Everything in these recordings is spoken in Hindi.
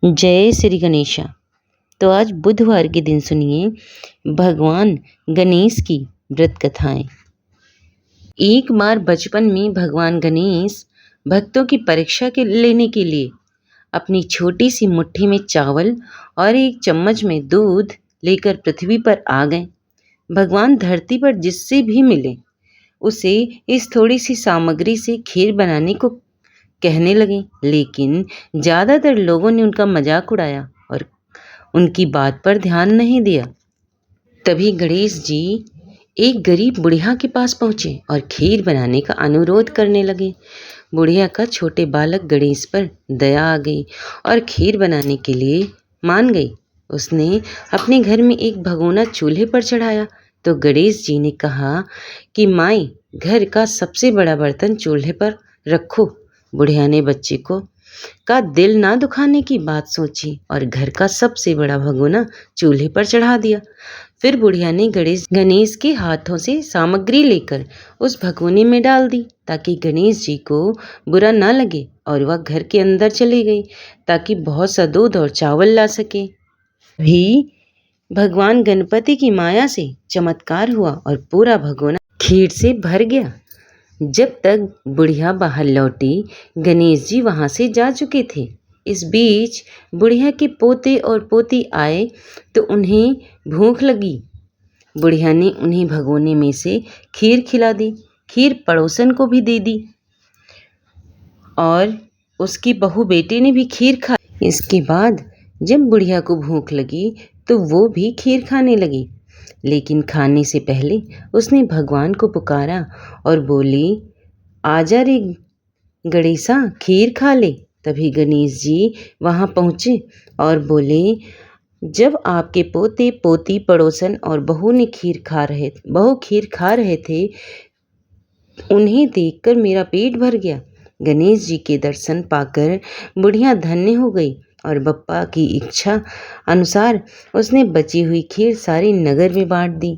जय श्री गणेशा। तो आज बुधवार के दिन सुनिए भगवान गणेश की व्रत कथाएं। एक बार बचपन में भगवान गणेश भक्तों की परीक्षा लेने के लिए अपनी छोटी सी मुट्ठी में चावल और एक चम्मच में दूध लेकर पृथ्वी पर आ गए। भगवान धरती पर जिससे भी मिले उसे इस थोड़ी सी सामग्री से खीर बनाने को कहने लगे, लेकिन ज़्यादातर लोगों ने उनका मजाक उड़ाया और उनकी बात पर ध्यान नहीं दिया। तभी गणेश जी एक गरीब बुढ़िया के पास पहुँचे और खीर बनाने का अनुरोध करने लगे। बुढ़िया का छोटे बालक गणेश पर दया आ गई और खीर बनाने के लिए मान गई। उसने अपने घर में एक भगोना चूल्हे पर चढ़ाया तो गणेश जी ने कहा कि माई, घर का सबसे बड़ा बर्तन चूल्हे पर रखो। बुढ़िया ने बच्चे का दिल ना दुखाने की बात सोची और घर का सबसे बड़ा भगोना चूल्हे पर चढ़ा दिया। फिर बुढ़िया ने गणेश के हाथों से सामग्री लेकर उस भगोने में डाल दी ताकि गणेश जी को बुरा ना लगे, और वह घर के अंदर चली गई ताकि बहुत सा दूध और चावल ला सके। भी भगवान गणपति की माया से चमत्कार हुआ और पूरा भगोना खीर से भर गया। जब तक बुढ़िया बाहर लौटी, गणेश जी वहाँ से जा चुके थे। इस बीच बुढ़िया के पोते और पोती आए तो उन्हें भूख लगी। बुढ़िया ने उन्हें भगोने में से खीर खिला दी। खीर पड़ोसन को भी दे दी और उसकी बहू बेटे ने भी खीर खाई। इसके बाद जब बुढ़िया को भूख लगी तो वो भी खीर खाने लगी, लेकिन खाने से पहले उसने भगवान को पुकारा और बोली, आजा रे गणेशा, खीर खा ले। तभी गणेश जी वहाँ पहुँचे और बोले, जब आपके पोते पोती पड़ोसन और बहू खीर खा रहे थे, उन्हें देखकर मेरा पेट भर गया। गणेश जी के दर्शन पाकर बुढ़िया धन्य हो गई और बप्पा की इच्छा अनुसार उसने बची हुई खीर सारे नगर में बांट दी।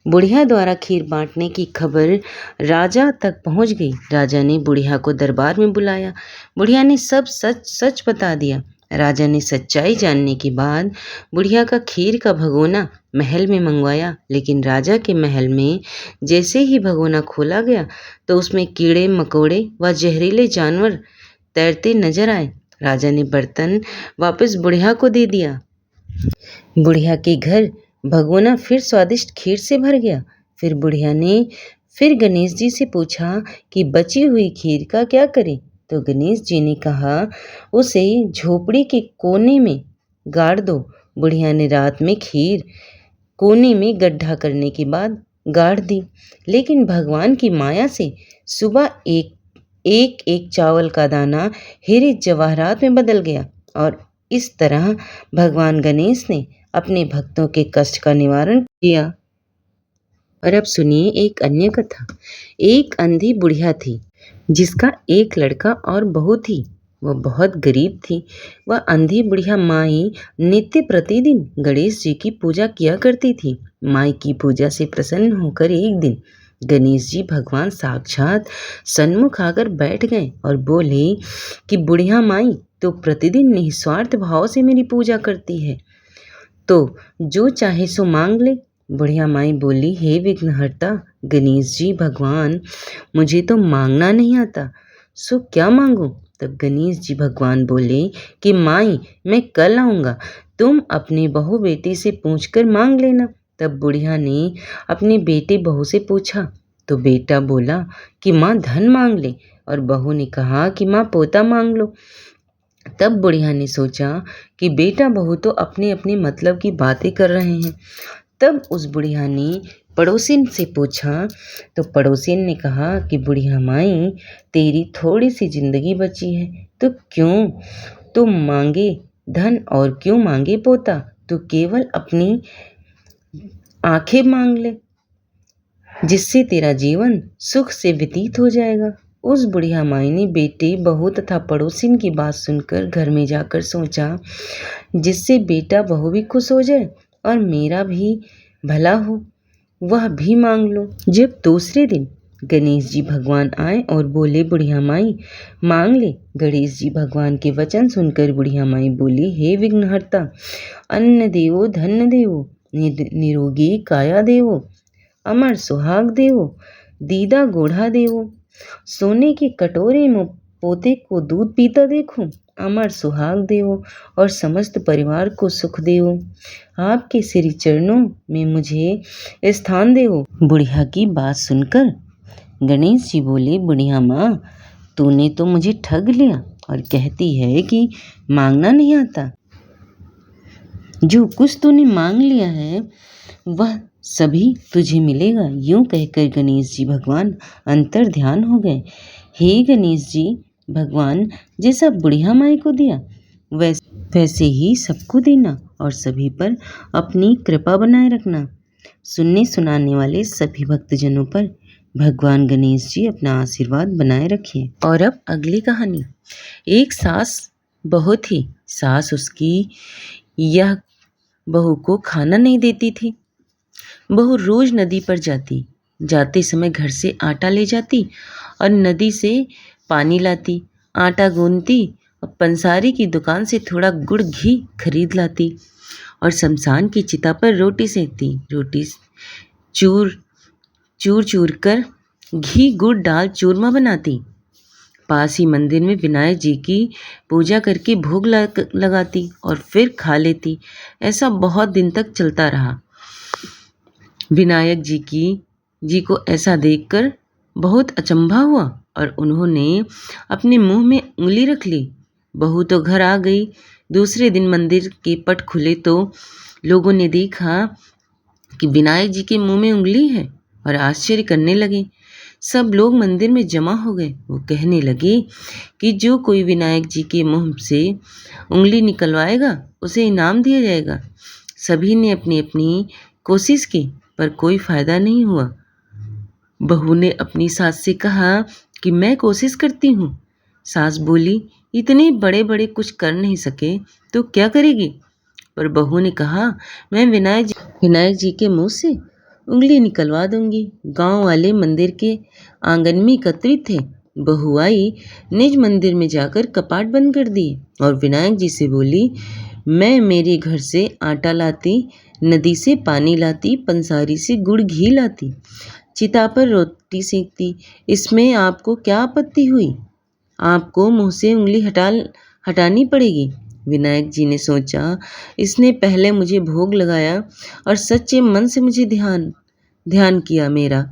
बुढ़िया द्वारा खीर बांटने की खबर राजा तक पहुंच गई। राजा ने बुढ़िया को दरबार में बुलाया। बुढ़िया ने सब सच सच बता दिया। राजा ने सच्चाई जानने के बाद बुढ़िया का खीर का भगोना महल में मंगवाया, लेकिन राजा के महल में जैसे ही भगोना खोला गया तो उसमें कीड़े मकोड़े व जहरीले जानवर तैरते नजर आए। राजा ने बर्तन वापस बुढ़िया को दे दिया। बुढ़िया के घर भगोना फिर स्वादिष्ट खीर से भर गया। फिर बुढ़िया ने फिर गणेश जी से पूछा कि बची हुई खीर का क्या करें, तो गणेश जी ने कहा, उसे झोपड़ी के कोने में गाड़ दो। बुढ़िया ने रात में खीर कोने में गड्ढा करने के बाद गाड़ दी, लेकिन भगवान की माया से सुबह एक चावल का दाना हीरे जवाहरात में बदल गया, और इस तरह भगवान गणेश ने अपने भक्तों के कष्ट का निवारण किया। और अब सुनिए एक अन्य कथा। एक अंधी बुढ़िया थी जिसका एक लड़का और बहू थी। वह बहुत गरीब थी। वह अंधी बुढ़िया माई नित्य प्रतिदिन गणेश जी की पूजा किया करती थी। माई की पूजा से प्रसन्न होकर एक दिन गणेश जी भगवान साक्षात सन्मुख आकर बैठ गए और बोले कि बुढ़िया माई तो प्रतिदिन निस्वार्थ भाव से मेरी पूजा करती है, तो जो चाहे सो मांग ले। बुढ़िया माई बोली, हे विघ्नहर्ता गणेश जी भगवान, मुझे तो मांगना नहीं आता, सो क्या मांगूं। तब गणेश जी भगवान बोले कि माई, मैं कल आऊँगा, तुम अपने बहू बेटी से पूछकर मांग लेना। तब बुढ़िया ने अपने बेटे बहू से पूछा तो बेटा बोला कि माँ धन मांग ले, और बहू ने कहा कि माँ पोता मांग लो। तब बुढ़िया ने सोचा कि बेटा बहू तो अपने अपने मतलब की बातें कर रहे हैं। तब उस बुढ़िया ने पड़ोसिन से पूछा तो पड़ोसिन ने कहा कि बुढ़िया माई, तेरी थोड़ी सी जिंदगी बची है, तो क्यों तू मांगे धन और क्यों मांगे पोता, तू केवल अपनी आंखें मांग ले, जिससे तेरा जीवन सुख से व्यतीत हो जाएगा। उस बुढ़िया माई ने बेटे बहू तथा पड़ोसिन की बात सुनकर घर में जाकर सोचा, जिससे बेटा बहू भी खुश हो जाए और मेरा भी भला हो, वह भी मांग लो। जब दूसरे दिन गणेश जी भगवान आए और बोले, बुढ़िया माई मांग ले। गणेश जी भगवान के वचन सुनकर बुढ़िया माई बोली, हे विघ्नहर्ता, अन्न देवो धन देवो, निरोगी काया देवो, अमर सुहाग देवो, दीदा गोढ़ा देवो, सोने के कटोरे में पोते को दूध पीता देखो, अमर सुहाग देवो और समस्त परिवार को सुख देवो, आपके श्री चरणों में मुझे स्थान देवो। बुढ़िया की बात सुनकर गणेश जी बोले, बुढ़िया माँ, तूने तो मुझे ठग लिया और कहती है कि मांगना नहीं आता। जो कुछ तूने मांग लिया है वह सभी तुझे मिलेगा। यूं कहकर गणेश जी भगवान अंतर ध्यान हो गए। हे गणेश जी भगवान, जैसा बुढ़िया माई को दिया वैसे ही सबको देना और सभी पर अपनी कृपा बनाए रखना। सुनने सुनाने वाले सभी भक्तजनों पर भगवान गणेश जी अपना आशीर्वाद बनाए रखें। और अब अगली कहानी। एक सास बहू थी। सास उसकी यह बहू को खाना नहीं देती थी। बहू रोज नदी पर जाती, जाते समय घर से आटा ले जाती और नदी से पानी लाती, आटा गूंथती और पंसारी की दुकान से थोड़ा गुड़ घी खरीद लाती और शमशान की चिता पर रोटी सेकती। रोटी चूर चूर कर घी गुड़ डाल चूरमा बनाती। पास ही मंदिर में विनायक जी की पूजा करके भोग लगाती और फिर खा लेती। ऐसा बहुत दिन तक चलता रहा। विनायक जी को ऐसा देखकर बहुत अचंभा हुआ और उन्होंने अपने मुंह में उंगली रख ली। बहू तो घर आ गई। दूसरे दिन मंदिर के पट खुले तो लोगों ने देखा कि विनायक जी के मुंह में उंगली है और आश्चर्य करने लगे। सब लोग मंदिर में जमा हो गए। वो कहने लगे कि जो कोई विनायक जी के मुंह से उंगली निकलवाएगा उसे इनाम दिया जाएगा। सभी ने अपनी अपनी कोशिश की पर कोई फायदा नहीं हुआ। बहू ने अपनी सास से कहा कि मैं कोशिश करती हूँ। सास बोली, इतने बड़े बड़े कुछ कर नहीं सके तो क्या करेगी? पर बहू ने कहा, मैं विनायक जी के मुंह से उंगली निकलवा दूंगी। गांव वाले मंदिर के आंगन में एकत्रित थे। बहू आई, निज मंदिर में जाकर कपाट बंद कर दिए और विनायक जी से बोली, मैं मेरे घर से आटा लाती, नदी से पानी लाती, पंसारी से गुड़ घी लाती, चिता पर रोटी सेकती, इसमें आपको क्या आपत्ति हुई? आपको मुंह से उंगली हटानी पड़ेगी। विनायक जी ने सोचा, इसने पहले मुझे भोग लगाया और सच्चे मन से मुझे ध्यान किया मेरा,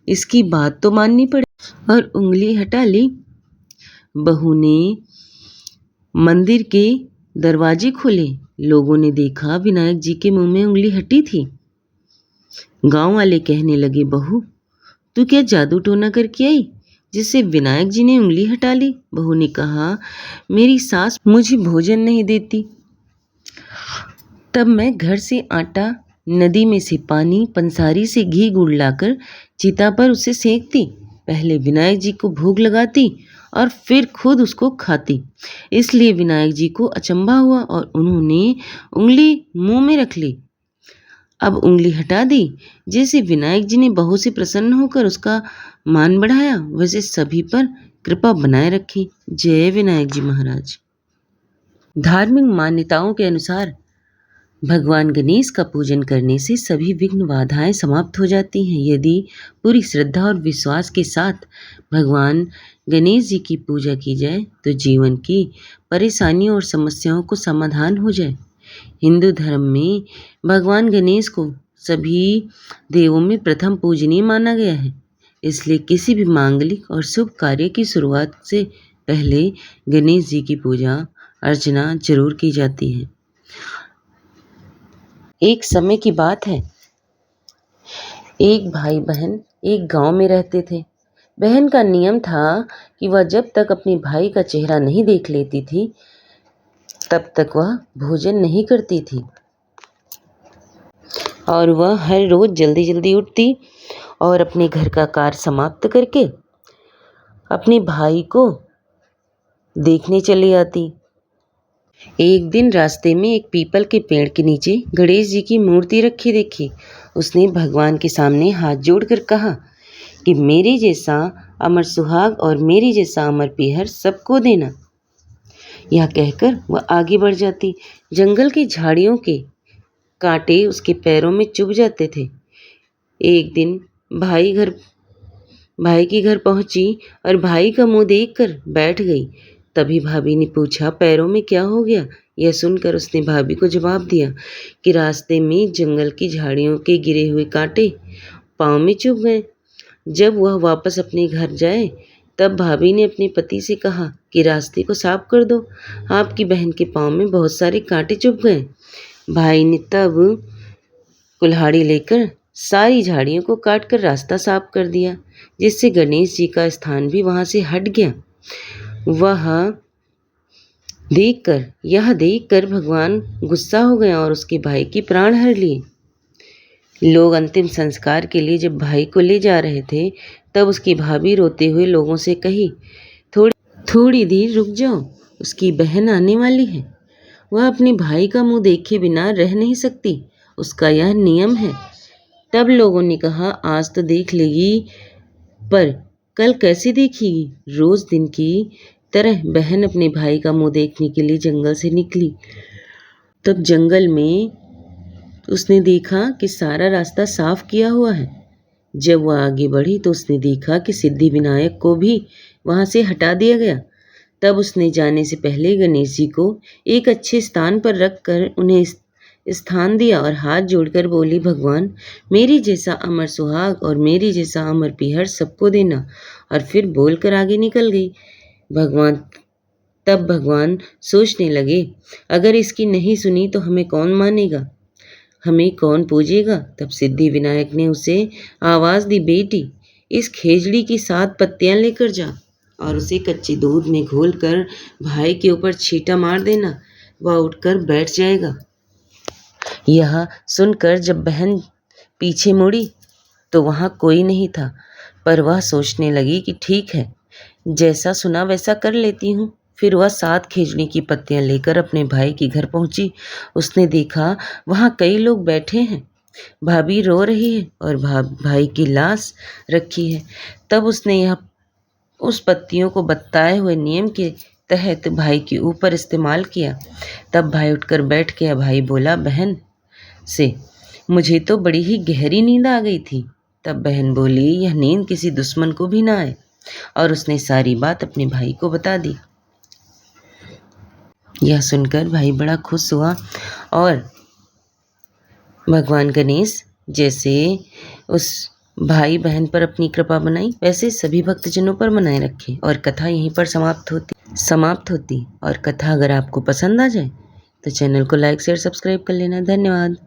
इसकी बात तो माननी पड़े और उंगली हटा ली। बहू ने मंदिर के दरवाजे खोले। लोगों ने देखा विनायक जी के मुंह में उंगली हटी थी। गांव वाले कहने लगे, बहू तू क्या जादू टोना करके आई जिससे विनायक जी ने उंगली हटा ली? बहू ने कहा, मेरी सास मुझे भोजन नहीं देती, तब मैं घर से आटा, नदी में से पानी, पंसारी से घी गुड़ लाकर चिता पर उसे सेकती। पहले विनायक जी को भोग लगाती और फिर खुद उसको खाती। इसलिए विनायक जी को अचंभा हुआ और उन्होंने उंगली मुंह में रख ली। अब उंगली हटा दी। जैसे विनायक जी ने बहू से प्रसन्न होकर उसका मान बढ़ाया, वैसे सभी पर कृपा बनाए रखी। जय विनायक जी महाराज। धार्मिक मान्यताओं के अनुसार भगवान गणेश का पूजन करने से सभी विघ्न बाधाएं समाप्त हो जाती हैं। यदि पूरी श्रद्धा और विश्वास के साथ भगवान गणेश जी की पूजा की जाए तो जीवन की परेशानियों और समस्याओं को समाधान हो जाए। हिंदू धर्म में भगवान गणेश को सभी देवों में प्रथम पूजनीय माना गया है। इसलिए किसी भी मांगलिक और शुभ कार्य की शुरुआत से पहले गणेश जी की पूजा अर्चना जरूर की जाती है। एक समय की बात है, एक भाई बहन एक गांव में रहते थे। बहन का नियम था कि वह जब तक अपने भाई का चेहरा नहीं देख लेती थी तब तक वह भोजन नहीं करती थी और वह हर रोज जल्दी जल्दी उठती और अपने घर का कार्य समाप्त करके अपने भाई को देखने चली आती। एक दिन रास्ते में एक पीपल के पेड़ के नीचे गणेश जी की मूर्ति रखी देखी। उसने भगवान के सामने हाथ जोड़कर कहा, कि मेरे जैसा अमर सुहाग और मेरे जैसा अमर पीहर सबको देना। यह कहकर वह आगे बढ़ जाती। जंगल की झाड़ियों के कांटे उसके पैरों में चुभ जाते थे। एक दिन भाई के घर पहुंची और भाई का मुंह देखकर बैठ गई। तभी भाभी ने पूछा, पैरों में क्या हो गया? यह सुनकर उसने भाभी को जवाब दिया कि रास्ते में जंगल की झाड़ियों के गिरे हुए कांटे पाँव में चुभ गए। जब वह वापस अपने घर जाए तब भाभी ने अपने पति से कहा कि रास्ते को साफ कर दो, आपकी बहन के पाँव में बहुत सारे कांटे चुभ गए। भाई ने तब कुल्हाड़ी लेकर सारी झाड़ियों को काटकर रास्ता साफ कर दिया, जिससे गणेश जी का स्थान भी वहां से हट गया। यह देखकर भगवान गुस्सा हो गए और उसके भाई की प्राण हर लिए। लोग अंतिम संस्कार के लिए जब भाई को ले जा रहे थे तब उसकी भाभी रोते हुए लोगों से कही, थोड़ी देर रुक जाओ, उसकी बहन आने वाली है। वह अपने भाई का मुंह देखे बिना रह नहीं सकती, उसका यह नियम है। तब लोगों ने कहा, आज तो देख लेगी, पर कल कैसे देखेगी? रोज दिन की तरह बहन अपने भाई का मुंह देखने के लिए जंगल से निकली। तब जंगल में उसने देखा कि सारा रास्ता साफ किया हुआ है। जब वह आगे बढ़ी तो उसने देखा कि सिद्धि विनायक को भी वहां से हटा दिया गया। तब उसने जाने से पहले गणेश जी को एक अच्छे स्थान पर रखकर उन्हें स्थान दिया और हाथ जोड़कर बोली, भगवान मेरी जैसा अमर सुहाग और मेरी जैसा अमर पीहर सबको देना। और फिर बोलकर आगे निकल गई। तब भगवान सोचने लगे, अगर इसकी नहीं सुनी तो हमें कौन मानेगा, हमें कौन पूजेगा। तब सिद्धि विनायक ने उसे आवाज दी, बेटी इस खेजड़ी की 7 पत्तियां लेकर जा और उसे कच्चे दूध में घोलकर भाई के ऊपर छींटा मार देना, वह उठकर बैठ जाएगा। यह सुनकर जब बहन पीछे मुड़ी तो वहां कोई नहीं था, पर वह सोचने लगी कि ठीक है, जैसा सुना वैसा कर लेती हूँ। फिर वह 7 खेजड़ी की पत्तियां लेकर अपने भाई के घर पहुंची। उसने देखा वहां कई लोग बैठे हैं, भाभी रो रही है और भाई की लाश रखी है। तब उसने उस पत्तियों को बताए हुए नियम के तहत भाई के ऊपर इस्तेमाल किया। तब भाई उठकर बैठ गया। भाई बोला बहन से, मुझे तो बड़ी ही गहरी नींद आ गई थी। तब बहन बोली, यह नींद किसी दुश्मन को भी ना आए, और उसने सारी बात अपने भाई को बता दी। यह सुनकर भाई बड़ा खुश हुआ और भगवान गणेश जैसे उस भाई बहन पर अपनी कृपा बनाई वैसे सभी भक्तजनों पर बनाए रखे। और कथा यहीं पर समाप्त होती। और कथा अगर आपको पसंद आ जाए तो चैनल को लाइक शेयर सब्सक्राइब कर लेना। धन्यवाद।